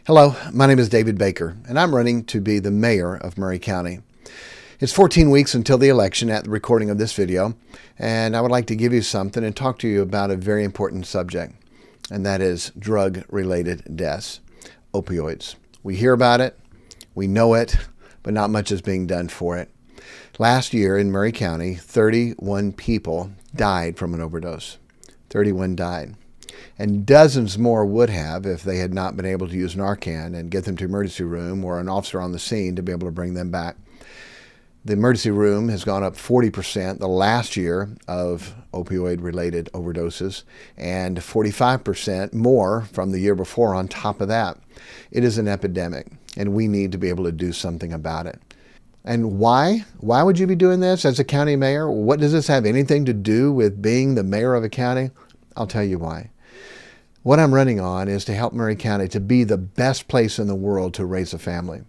Hello, my name is David Baker, and I'm running to be the mayor of Maury County. It's 14 weeks until the election at the recording of this video, and I would like to give you something and talk to you about a very important subject, and that is drug-related deaths, opioids. We hear about it, we know it, but not much is being done for it. Last year in Maury County, 31 people died from an overdose. 31 died. And dozens more would have if they had not been able to use Narcan and get them to the emergency room or an officer on the scene to be able to bring them back. The emergency room has gone up 40% the last year of opioid-related overdoses and 45% more from the year before on top of that. It is an epidemic, and we need to be able to do something about it. And why? Why would you be doing this as a county mayor? What does this have anything to do with being the mayor of a county? I'll tell you why. What I'm running on is to help Maury County to be the best place in the world to raise a family.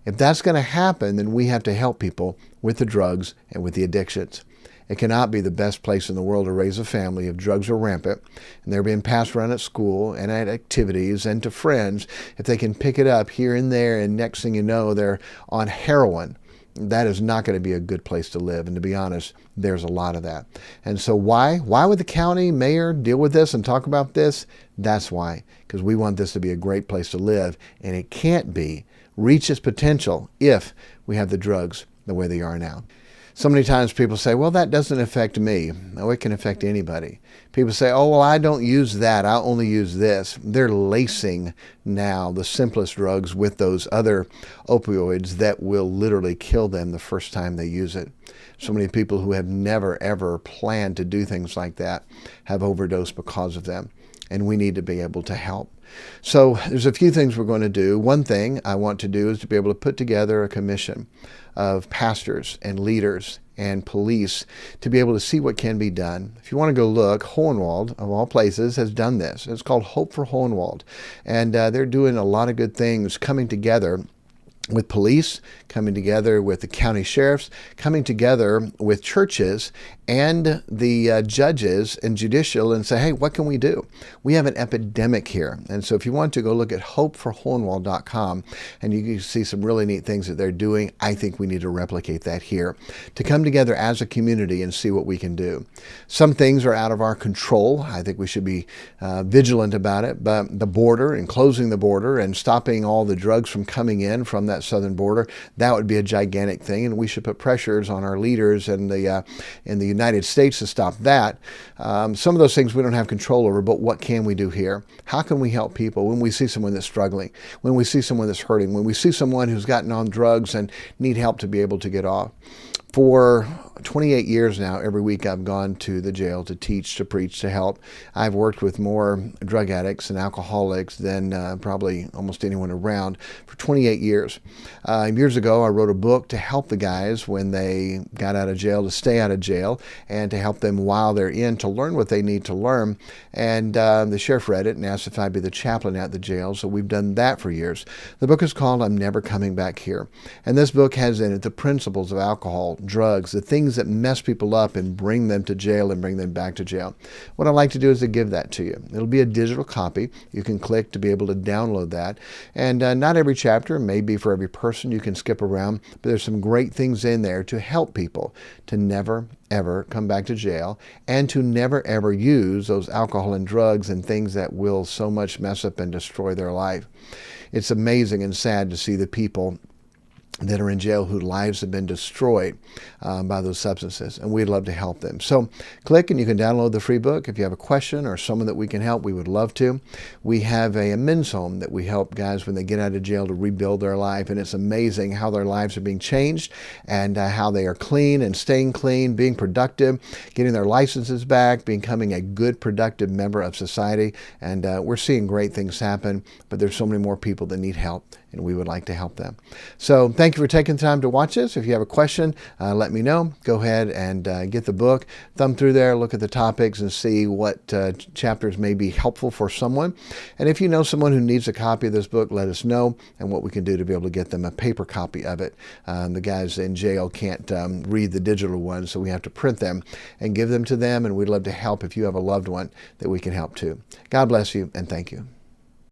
If that's going to happen, then we have to help people with the drugs and with the addictions. It cannot be the best place in the world to raise a family if drugs are rampant and they're being passed around at school and at activities and to friends. If they can pick it up here and there and next thing you know, they're on heroin. That is not going to be a good place to live. And to be honest, there's a lot of that. And so why? Why would the county mayor deal with this and talk about this? That's why. Because we want this to be a great place to live. And it can't reach its potential if we have the drugs the way they are now. So many times people say, well, that doesn't affect me. No, it can affect anybody. People say, oh, well, I don't use that. I only use this. They're lacing now the simplest drugs with those other opioids that will literally kill them the first time they use it. So many people who have never, ever planned to do things like that have overdosed because of them. And we need to be able to help. So there's a few things we're going to do. One thing I want to do is to be able to put together a commission of pastors and leaders and police to be able to see what can be done. If you want to go look, Hohenwald, of all places, has done this. It's called Hope for Hohenwald. And they're doing a lot of good things coming together with police, coming together with the county sheriffs, coming together with churches and the judges and judicial and say, hey, what can we do? We have an epidemic here. And so if you want to go look at hopeforhohenwald.com and you can see some really neat things that they're doing, I think we need to replicate that here to come together as a community and see what we can do. Some things are out of our control. I think we should be vigilant about it, but the border and closing the border and stopping all the drugs from coming in from that southern border, that would be a gigantic thing, and we should put pressures on our leaders in the United States to stop that. Some of those things we don't have control over, but what can we do here? How can we help people when we see someone that's struggling, when we see someone that's hurting, when we see someone who's gotten on drugs and need help to be able to get off? For 28 years now, every week I've gone to the jail to teach, to preach, to help. I've worked with more drug addicts and alcoholics than probably almost anyone around for 28 years. Years ago, I wrote a book to help the guys when they got out of jail to stay out of jail and to help them while they're in to learn what they need to learn. And the sheriff read it and asked if I'd be the chaplain at the jail. So we've done that for years. The book is called I'm Never Coming Back Here. And this book has in it the principles of alcohol, drugs, the things that mess people up and bring them to jail and bring them back to jail. What I'd like to do is to give that to you. It'll be a digital copy. You can click to be able to download that. And not every chapter may be for every person. You can skip around, but there's some great things in there to help people to never, ever come back to jail and to never, ever use those alcohol and drugs and things that will so much mess up and destroy their life. It's amazing and sad to see the people that are in jail whose lives have been destroyed by those substances, and we'd love to help them. So click and you can download the free book. If you have a question or someone that we can help, we would love to. We have a men's home that we help guys when they get out of jail to rebuild their life, and it's amazing how their lives are being changed and how they are clean and staying clean, being productive, getting their licenses back, becoming a good, productive member of society, and we're seeing great things happen, but there's so many more people that need help, and we would like to help them. So thank you for taking the time to watch this. If you have a question, let me know. Go ahead and get the book, thumb through there, look at the topics and see what chapters may be helpful for someone. And if you know someone who needs a copy of this book, let us know and what we can do to be able to get them a paper copy of it. The guys in jail can't read the digital ones, so we have to print them and give them to them, and we'd love to help if you have a loved one that we can help too. God bless you, and thank you.